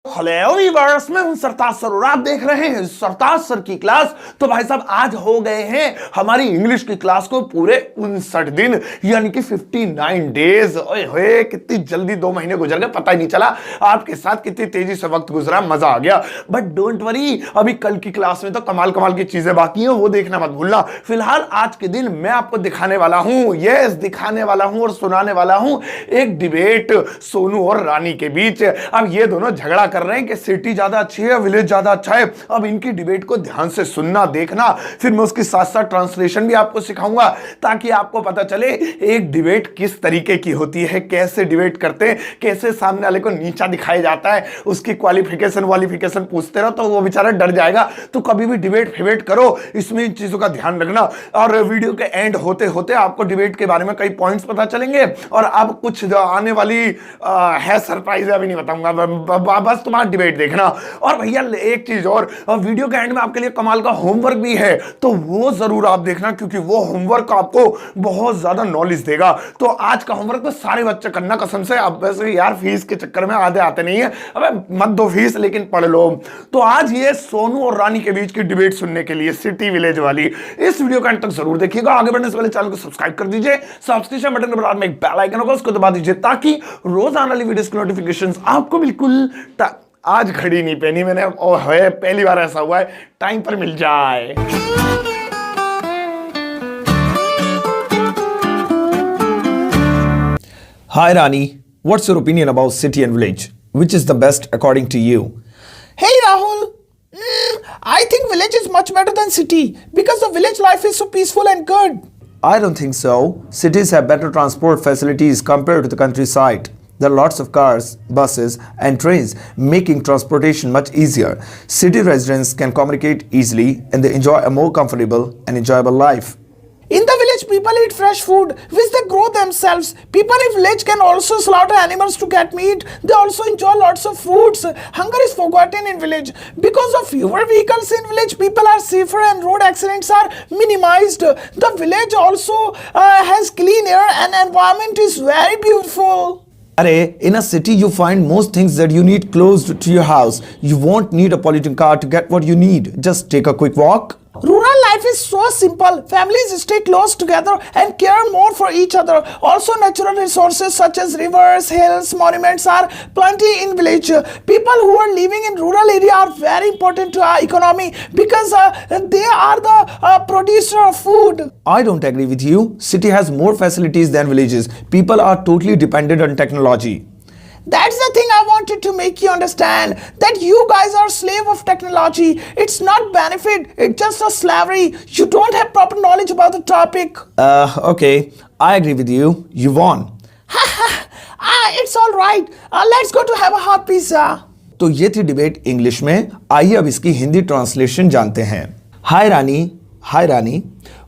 Hello viewers, मैं हूं सरताज sir और आप देख रहे हैं सरताज सर की क्लास। तो भाई साहब आज हो गए हैं हमारी इंग्लिश की क्लास को पूरे 59 दिन यानी कि 59 डेज। ओए होए कितनी जल्दी 2 महीने गुजर गए, पता ही नहीं चला। आपके साथ कितनी तेजी से वक्त गुजरा, मजा आ गया। बट डोंट वरी, अभी कल की क्लास में तो कमाल कमाल की चीजें बाकी हैं, वो देखना मत भूलना। फिलहाल आज के दिन मैं आपको दिखाने वाला हूं, यस दिखाने वाला हूं और सुनाने वाला हूं एक डिबेट सोनू और रानी के बीच। अब ये दोनों झगड़ा कर रहे हैं कि सिटी ज्यादा अच्छी है, विलेज ज्यादा अच्छा है। अब इनकी डिबेट को ध्यान से सुनना, देखना, फिर मैं उसके साथ साथ ट्रांसलेशन भी आपको सिखाऊंगा ताकि आपको पता चले एक डिबेट किस तरीके की होती है, कैसे डिबेट करते हैं, कैसे सामने वाले को नीचा दिखाया जाता है, उसकी क्वालिफिकेशन पूछते रहो तो वो बेचारा डर जाएगा। तो कभी भी डिबेट फिबेट करो, इसमें इन चीजों का ध्यान रखना। और वीडियो के एंड होते होते आपको डिबेट के बारे में कई पॉइंट्स पता चलेंगे और अब कुछ जो आने वाली है सरप्राइज, अभी नहीं बताऊंगा, बस तुम्हारा डिबेट देखना। और भैया एक चीज और, वीडियो के एंड में आपके लिए कमाल का होमवर्क भी है, तो वो जरूर आप देखना क्योंकि वो होमवर्क आपको बहुत ज्यादा नॉलेज देगा। तो आज का होमवर्क तो सारे बच्चे करना कसम से। अब वैसे यार फीस के चक्कर में आधे आते नहीं है, अबे मत दो फीस लेकिन पढ़ लो। तो आज ये सोनू और रानी के बीच की डिबेट सुनने के लिए सिटी विलेज वाली इस वीडियो का एंड तक जरूर देखिएगा। आगे बढ़ने से पहले चैनल को सब्सक्राइब कर दीजिए, सब्सक्रिप्शन बटन के बाद में एक बेल आइकन होगा उसको दबा दीजिए ताकि रोज आने वाली वीडियोस की नोटिफिकेशंस आपको बिल्कुल आज घड़ी नहीं पहनी मैंने, और है पहली बार ऐसा हुआ है, टाइम पर मिल जाए। Hi Rani, what's your opinion about city and village? Which is the best according to you? Hey Rahul, I think village is much better than city because the village life is so peaceful and good. I don't think so. Cities have better transport facilities compared to the countryside. There are lots of cars, buses and trains making transportation much easier. City residents can communicate easily and they enjoy a more comfortable and enjoyable life. In the village, people eat fresh food which they grow themselves. People in village can also slaughter animals to get meat. They also enjoy lots of fruits. Hunger is forgotten in village. Because of fewer vehicles in village, people are safer and road accidents are minimized. The village also has clean air and environment is very beautiful. In a city you find most things that you need close to your house. You won't need a polluting car to get what you need. Just take a quick walk. Rural life is so simple. Families stay close together and care more for each other. Also, natural resources such as rivers, hills, monuments are plenty in village. People who are living in rural area are very important to our economy because they are the producer of food. I don't agree with you. City has more facilities than villages. People are totally dependent on technology. That's the thing I wanted to make you understand, that you guys are slave of technology. It's not benefit, it's just a slavery. You don't have proper knowledge about the topic. Okay, I agree with you. You won. It's all right. Let's go to have a hot pizza. तो ये थी debate English में। आइए अब इसकी Hindi translation जानते हैं। हाय रानी,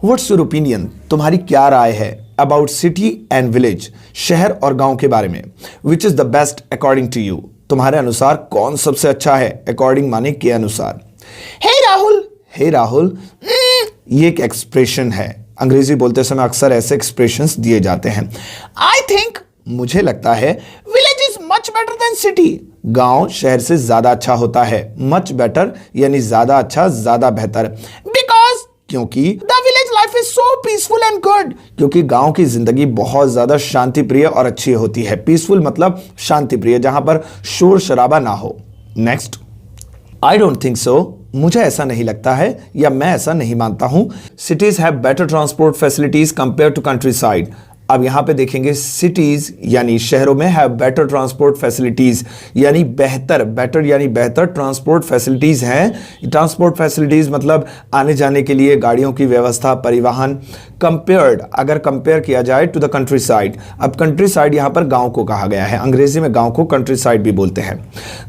what's your opinion? तुम्हारी क्या राय है अबाउट सिटी एंड विलेज, शहर और गांव के बारे में? Which is the best according to you? तुम्हारे अनुसार कौन सबसे अच्छा है? अकॉर्डिंग माने के अनुसार। हे राहुल, ये एक एक्सप्रेशन है। अंग्रेजी बोलते समय अक्सर ऐसे एक्सप्रेशंस दिए जाते हैं। आई थिंक, मुझे लगता है, village is much better than city. गांव शहर से ज्यादा अच्छा होता है। मच बेटर यानी ज्यादा अच्छा, ज्यादा बेहतर। बिकॉज, क्योंकि the village life is so peaceful and good. क्योंकि गांव की जिंदगी बहुत ज्यादा शांति प्रिय और अच्छी होती है। पीसफुल मतलब शांति प्रिय, जहां पर शोर शराबा ना हो। Next, I don't think so. मुझे ऐसा नहीं लगता है या मैं ऐसा नहीं मानता हूं। Cities have better transport facilities compare to countryside. अब यहां पे देखेंगे सिटीज यानी शहरों में हैव बेटर ट्रांसपोर्ट फैसिलिटीज यानी बेहतर ट्रांसपोर्ट फैसिलिटीज हैं। ट्रांसपोर्ट फैसिलिटीज मतलब आने जाने के लिए गाड़ियों की व्यवस्था, परिवहन। कंपेयर्ड, अगर कंपेयर किया जाए टू द कंट्री साइड। अब कंट्री साइड यहां पर गांव को कहा गया है। अंग्रेजी में गांव को कंट्री साइड भी बोलते हैं।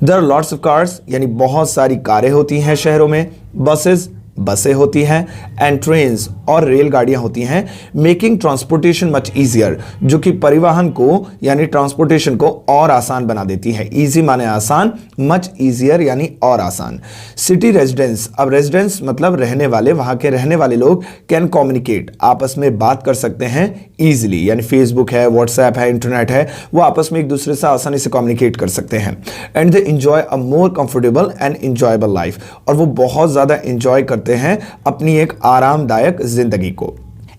There are lots of cars यानी बहुत सारी कारें होती हैं शहरों में। बसेस बसें होती हैं एंड ट्रेन्स और रेलगाड़ियां होती हैं, मेकिंग ट्रांसपोर्टेशन मच ईजियर, जो कि परिवहन को यानी ट्रांसपोर्टेशन को और आसान बना देती है। इजी माने आसान, मच ईजियर यानी और आसान। सिटी रेजिडेंस, अब रेजिडेंस मतलब रहने वाले, वहां के रहने वाले लोग कैन कम्युनिकेट, आपस में बात कर सकते हैं ईजिली, यानी फेसबुक है, व्हाट्सएप है, इंटरनेट है, वो आपस में एक दूसरे से आसानी से कम्युनिकेट कर सकते हैं। And they enjoy a more comfortable and enjoyable life, और वो बहुत ज्यादा इंजॉय करते हैं अपनी एक आरामदायक जिंदगी को।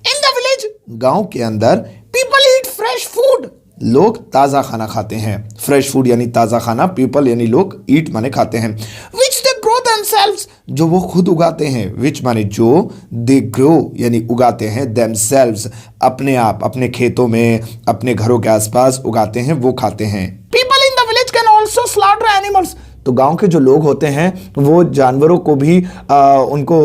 In the village, गांव के अंदर people eat fresh food. लोग ताजा खाना खाते हैं। फ्रेश फूड यानी ताजा खाना, पीपल यानी लोग, ईट माने खाते हैं, Which they grow themselves. जो वो खुद उगाते हैं, विच माने जो, दे ग्रो यानी उगाते हैं, देमसेल्व्स अपने आप, अपने खेतों में, अपने घरों के आसपास उगाते हैं, वो खाते हैं। People in the village can also slaughter animals. तो गांव के जो लोग होते हैं वो जानवरों को भी उनको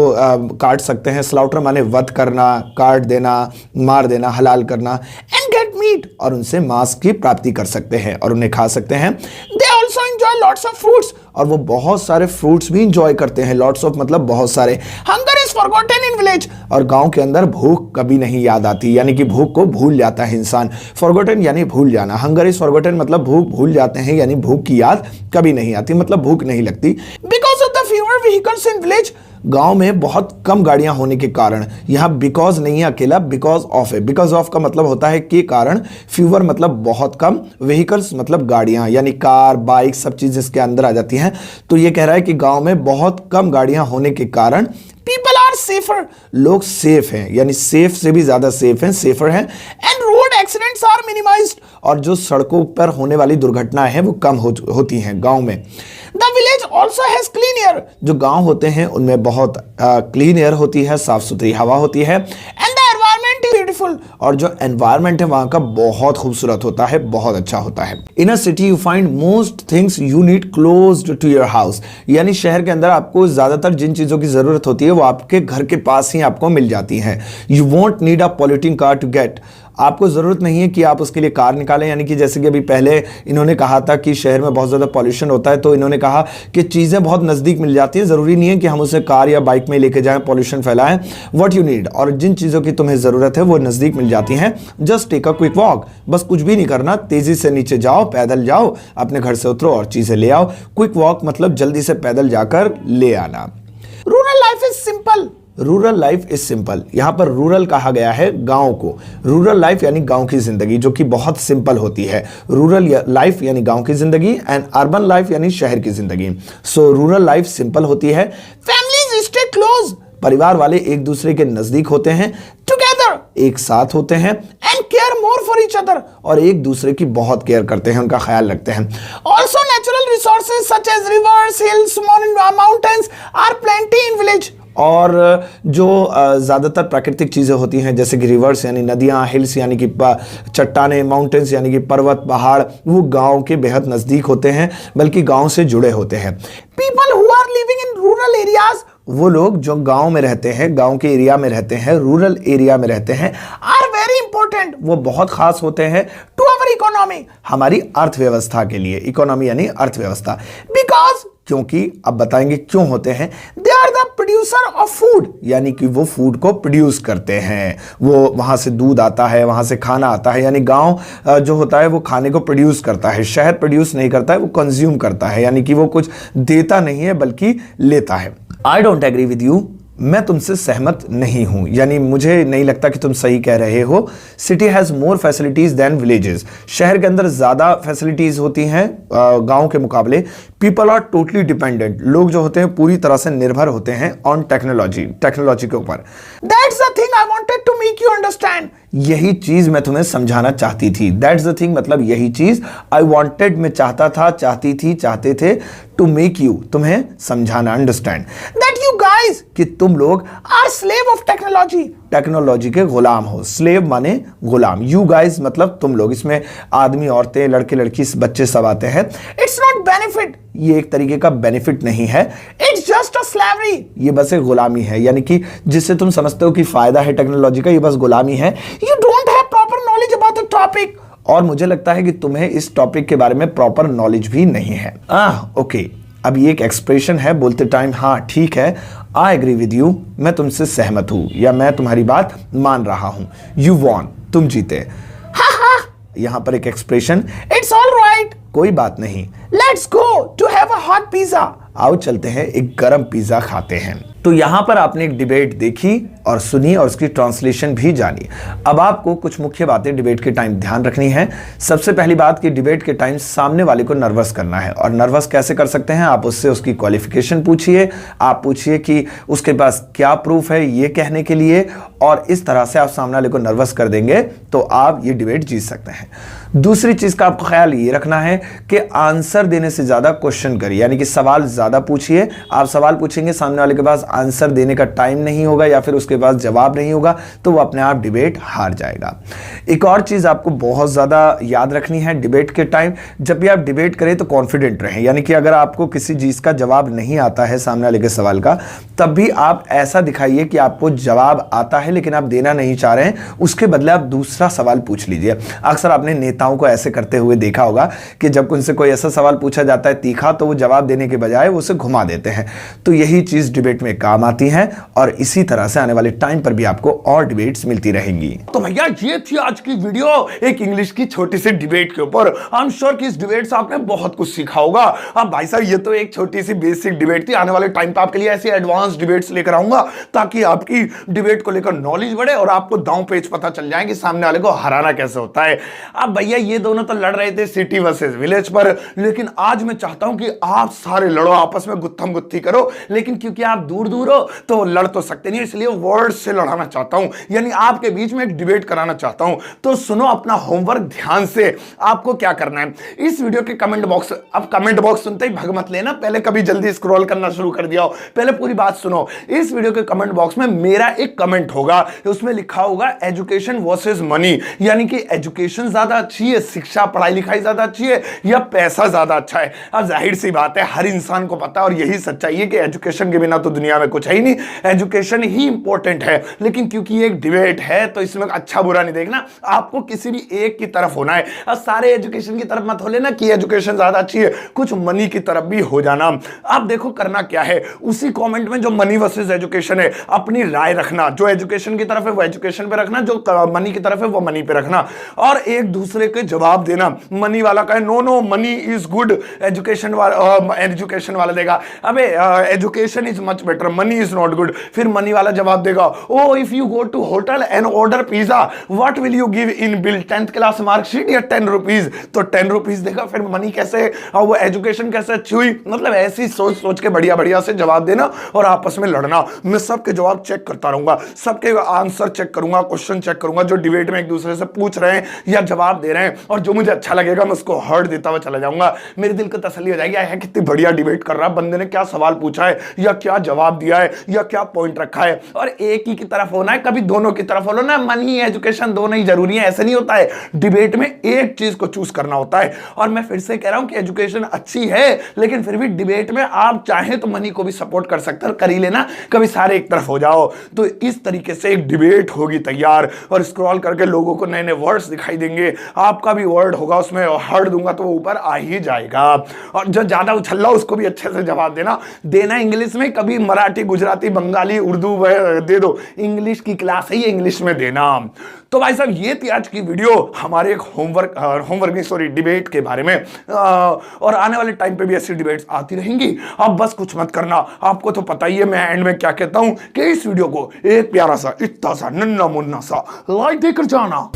काट सकते हैं। स्लाउटर माने वध करना, काट देना, मार देना, हलाल करना, And get meat. और उनसे मांस की प्राप्ति कर सकते हैं और उन्हें खा सकते हैं। They also enjoy lots of fruits. और वो बहुत सारे फ्रूट्स भी इंजॉय करते हैं। लॉट्स ऑफ मतलब बहुत सारे। Hunger is forgotten in village. और गांव के अंदर भूख कभी नहीं याद आती, यानी कि भूख को भूल जाता है इंसान। फॉरगॉटन यानी भूल जाना, हंगर इज फॉरगॉटन मतलब भूख भूल जाते हैं, यानी भूख की याद कभी नहीं आती, मतलब भूख नहीं लगती। Because of the fewer vehicles in village, गांव में बहुत कम गाड़ियां होने के कारण, यहां बिकॉज नहीं है अकेला, बिकॉज ऑफ है। बिकॉज ऑफ का मतलब होता है के कारण, फ्यूअर मतलब बहुत कम, व्हीकल्स मतलब गाड़ियां, यानी कार, बाइक, सब चीज इसके अंदर आ जाती हैं। तो ये कह रहा है कि गांव में बहुत कम गाड़ियां होने के कारण people are safer. लोग सेफ हैं, यानी सेफ से भी ज्यादा सेफ हैं, सेफर हैं। And road accidents are minimized. और जो सड़कों पर होने वाली दुर्घटनाएं हैं वो कम होती हैं गांव में। The village also has clean air. जो गांव होते हैं उनमें बहुत क्लीन एयर होती है, साफ सुथरी हवा होती है। And the environment is beautiful. और जो एनवायरनमेंट है वहां का बहुत खूबसूरत होता है, बहुत अच्छा होता है। In a city you find most things you need close to your house, यानी शहर के अंदर आपको ज्यादातर जिन चीजों की जरूरत होती है वो आपके घर के पास ही आपको मिल जाती हैं। You won't need a polluting car to get, आपको ज़रूरत नहीं है कि आप उसके लिए कार निकालें, यानी कि जैसे कि अभी पहले इन्होंने कहा था कि शहर में बहुत ज़्यादा पॉल्यूशन होता है, तो इन्होंने कहा कि चीज़ें बहुत नज़दीक मिल जाती हैं, ज़रूरी नहीं है कि हम उसे कार या बाइक में लेके जाएं, पॉल्यूशन फैलाएं। व्हाट यू नीड, और जिन चीज़ों की तुम्हें ज़रूरत है वो नज़दीक मिल जाती हैं। Just take a quick walk, बस कुछ भी नहीं करना, तेज़ी से नीचे जाओ, पैदल जाओ, अपने घर से उतरो और चीज़ें ले आओ। क्विक वॉक मतलब जल्दी से पैदल जाकर ले आना। Rural life is simple. Rural life is simple, यहां पर रूरल कहा गया है गांव को। रूरल लाइफ यानी गांव की जिंदगी, जो कि बहुत सिंपल होती है। रूरल लाइफ यानी गांव की जिंदगी एंड अर्बन लाइफ यानी शहर की जिंदगी। सो रूरल लाइफ सिंपल होती है। Families stay close. परिवार वाले एक दूसरे के नजदीक होते हैं, Together. एक साथ होते हैं And care more for each other. और एक दूसरे की बहुत केयर करते हैं, उनका ख्याल रखते हैं। Also natural resources such as rivers, hills, mountains are plenty in village. और जो ज़्यादातर प्राकृतिक चीज़ें होती हैं जैसे कि रिवर्स यानी नदियाँ, हिल्स यानी कि चट्टाने, माउंटेन्स यानी कि पर्वत, पहाड़, वो गांव के बेहद नज़दीक होते हैं, बल्कि गांव से जुड़े होते हैं। People who are living in rural areas वो लोग जो गांव में रहते हैं, गांव के एरिया में रहते हैं, रूरल एरिया में रहते हैं, are very important वो बहुत खास होते हैं to our economy हमारी अर्थव्यवस्था के लिए। इकोनॉमी यानी अर्थव्यवस्था, because क्योंकि अब बताएंगे क्यों होते हैं। they are the producer of food. यानी कि वो फूड को प्रोड्यूस करते हैं, वो वहां से दूध आता है, वहां से खाना आता है, यानी गांव जो होता है वो खाने को प्रोड्यूस करता है। शहर प्रोड्यूस नहीं करता है, वो कंज्यूम करता है, यानी कि वो कुछ देता नहीं है बल्कि लेता है। I don't agree with you, मैं तुमसे सहमत नहीं हूं, यानी मुझे नहीं लगता कि तुम सही कह रहे हो। City has more facilities than villages, शहर के अंदर ज्यादा फैसिलिटीज होती हैं गांव के मुकाबले। पीपल आर टोटली डिपेंडेंट, लोग जो होते हैं पूरी तरह से निर्भर होते हैं ऑन टेक्नोलॉजी के ऊपर। That's the thing I wanted to make you understand. यही चीज मैं तुम्हें समझाना चाहती थी। दैट्स द थिंग मतलब यही चीज, आई वॉन्टेड मैं चाहता था, चाहती थी, चाहते थे, टू मेक यू तुम्हें समझाना, अंडरस्टैंड, That you guys कि तुम लोग are slave of technology. Technology के गुलाम हो। स्लेव माने गुलाम, यू गाइज मतलब तुम लोग, इसमें आदमी, औरतें, लड़के, लड़की, बच्चे सब आते हैं। It's not benefit. ये एक तरीके का बेनिफिट नहीं है, It's just a slavery. ये बस एक गुलामी है, यानी कि जिससे तुम समझते हो कि फायदा है टेक्नोलॉजी का, ये बस गुलामी है। You don't have proper knowledge about the topic. और मुझे लगता है कि तुम्हें इस टॉपिक के बारे में प्रॉपर नॉलेज भी नहीं है। ओके, अब ये एक एक्सप्रेशन है बोलते टाइम, हाँ ठीक है, आई एग्री विद यू, मैं तुमसे सहमत हूं या मैं तुम्हारी बात मान रहा हूं। यू वॉन, तुम जीते। यहां पर एक एक्सप्रेशन, It's all right. कोई बात नहीं, Let's go to have a hot pizza. आओ चलते हैं एक गरम पिज्जा खाते हैं। तो यहां पर आपने एक डिबेट देखी और सुनी और उसकी ट्रांसलेशन भी जानी। अब आपको कुछ मुख्य बातें डिबेट के टाइम ध्यान रखनी है। सबसे पहली बात कि डिबेट के टाइम सामने वाले को नर्वस करना है, और नर्वस कैसे कर सकते हैं, आप उससे उसकी क्वालिफिकेशन पूछिए, आप पूछिए कि उसके पास क्या प्रूफ है ये कहने के लिए, और इस तरह से आप सामने वाले को नर्वस कर देंगे तो आप ये डिबेट जीत सकते हैं। दूसरी चीज का आपको ख्याल ये रखना है कि आंसर देने से ज्यादा क्वेश्चन करिए, यानी कि सवाल ज्यादा पूछिए। आप सवाल पूछेंगे, सामने वाले के पास आंसर देने का टाइम नहीं होगा या फिर उसके पास जवाब नहीं होगा, तो वो अपने आप डिबेट हार जाएगा। एक और चीज आपको बहुत ज्यादा याद रखनी है डिबेट के टाइम, जब भी आप डिबेट करें तो कॉन्फिडेंट रहें, यानी कि अगर आपको किसी चीज का जवाब नहीं आता है सामने वाले के सवाल का, तब भी आप ऐसा दिखाइए कि आपको जवाब आता है लेकिन आप देना नहीं चाह रहे हैं, उसके बदले आप दूसरा सवाल पूछ लीजिए। अक्सर आपने नेताओं को ऐसे करते हुए देखा होगा कि जब उनसे कोई ऐसा सवाल पूछा जाता है तीखा, तो वो जवाब देने के बजाय उसे घुमा देते हैं। तो यही चीज डिबेट में काम आती है, और इसी तरह से आने वाले टाइम पर भी आपको और डिबेट्स मिलती रहेंगी। तो भैया ये थी आज की वीडियो एक इंग्लिश की छोटी सी डिबेट के ऊपर। आई एम श्योर कि इस डिबेट से आपने बहुत कुछ सीखा होगा। अब भाई साहब ये तो एक छोटी सी बेसिक डिबेट थी, आने वाले टाइम पे आपके लिए ऐसी एडवांस डिबेट्स लेकर आऊंगा ताकि आपकी डिबेट को लेकर नॉलेज बढ़े और आपको दांव पेच पता चल जाए कि सामने वाले को हराना कैसे होता है। अब भैया ये दोनों तो लड़ रहे थे सिटी वर्सेस विलेज पर, लेकिन आज मैं चाहता हूं कि आप सारे लड़ो, आपस में गुत्थम गुत्थी करो, लेकिन क्योंकि आप दूर दूर हो तो लड़ तो सकते नहीं, इसलिए वर्ड से लड़ाना चाहता हूं, यानी आपके बीच में एक डिबेट कराना चाहता हूं। तो सुनो अपना होमवर्क ध्यान से। आपको क्या करना है, इस वीडियो के कमेंट बॉक्स, अब कमेंट बॉक्स सुनते ही भग मत लेना, पहले कभी जल्दी स्क्रॉल करना शुरू कर दिया हो, पहले पूरी बात सुनो। इस वीडियो के कमेंट बॉक्स में मेरा एक कमेंट होगा, उसमें लिखा होगा एजुकेशन वर्सेस मनी, यानी कि एजुकेशन ज्यादा अच्छी है, शिक्षा पढ़ाई लिखाई ज्यादा अच्छी है, या पैसा ज्यादा अच्छा है। अब जाहिर सी बात है, हर इंसान को पता है और यही सच्चाई है कि एजुकेशन के बिना तो दुनिया में कुछ है ही नहीं, एजुकेशन ही इंपॉर्टेंट है। लेकिन क्योंकि ये एक डिबेट है तो इसमें अच्छा बुरा नहीं देखना, आपको किसी भी एक की तरफ होना है। अब सारे एजुकेशन की तरफ मत हो लेना कि एजुकेशन ज्यादा अच्छी है, कुछ मनी की तरफ भी हो जाना। अब देखो करना क्या है, उसी कमेंट में जो मनी वर्सेस एजुकेशन है अपनी राय रखना, जो एजुकेशन की तरफ है वो एजुकेशन पे रखना, जो मनी की तरफ है वो मनी पे रखना, और एक दूसरे के जवाब देना। मनी वाला कहे no no money is good, education वाला देगा अबे education is much better, money is not good, फिर मनी वाला जवाब देगा oh if you go to hotel and order pizza what will you give in bill, 10th class marksheet या 10 rupees, तो 10 rupees देगा। फिर मनी कैसे और वो एजुकेशन कैसे अच्छी हुई, मतलब ऐसी सोच सोच के बढ़िया बढ़िया से जवाब देना और आपस में लड़ना। मैं सबके जवाब चेक करता रहूंगा, सबके आंसर चेक करूंगा, क्वेश्चन चेक करूंगा जो डिबेट में एक दूसरे से पूछ रहे हैं या जवाब दे रहे हैं, और जो मुझे अच्छा लगेगा मैं उसको हर्ट देता हुआ चला जाऊंगा। मेरे दिल को तसल्ली हो जाएगी है कितनी बढ़िया डिबेट कर रहा है, बंदे ने क्या सवाल पूछा है या क्या जवाब दिया है या क्या पॉइंट रखा है। और एक ही की तरफ होना है, कभी दोनों की तरफ हो ना, मनी एजुकेशन दोनों ही जरूरी है, ऐसे नहीं होता है। डिबेट में एक चीज को चूज करना होता है। और मैं फिर से कह रहा हूं कि एजुकेशन अच्छी है, लेकिन फिर भी डिबेट में आप चाहें तो मनी को भी सपोर्ट कर सकते हैं, कर ही लेना, कभी सारे एक तरफ हो जाओ। तो इस तरीके से एक डिबेट होगी तैयार, और स्क्रॉल करके लोगों को नए नए वर्ड्स दिखाई देंगे, आपका भी वर्ड होगा उसमें, हट दूंगा तो वो ऊपर आ ही जाएगा। और जो ज्यादा उछल्ला उसको भी अच्छे से जवाब देना इंग्लिश में, कभी मराठी गुजराती बंगाली उर्दू दे दो, इंग्लिश की क्लास है ये, इंग्लिश में देना। तो भाई साहब ये थी आज की वीडियो हमारे एक होमवर्क नहीं सॉरी डिबेट के बारे में, और आने वाले टाइम पे भी ऐसी डिबेट्स आती रहेंगी। अब बस कुछ मत करना, आपको तो पता ही है मैं एंड में क्या कहता हूं कि इस वीडियो को एक प्यारा सा इतना सा नन्ना मुन्ना सा लाइक देकर जाना।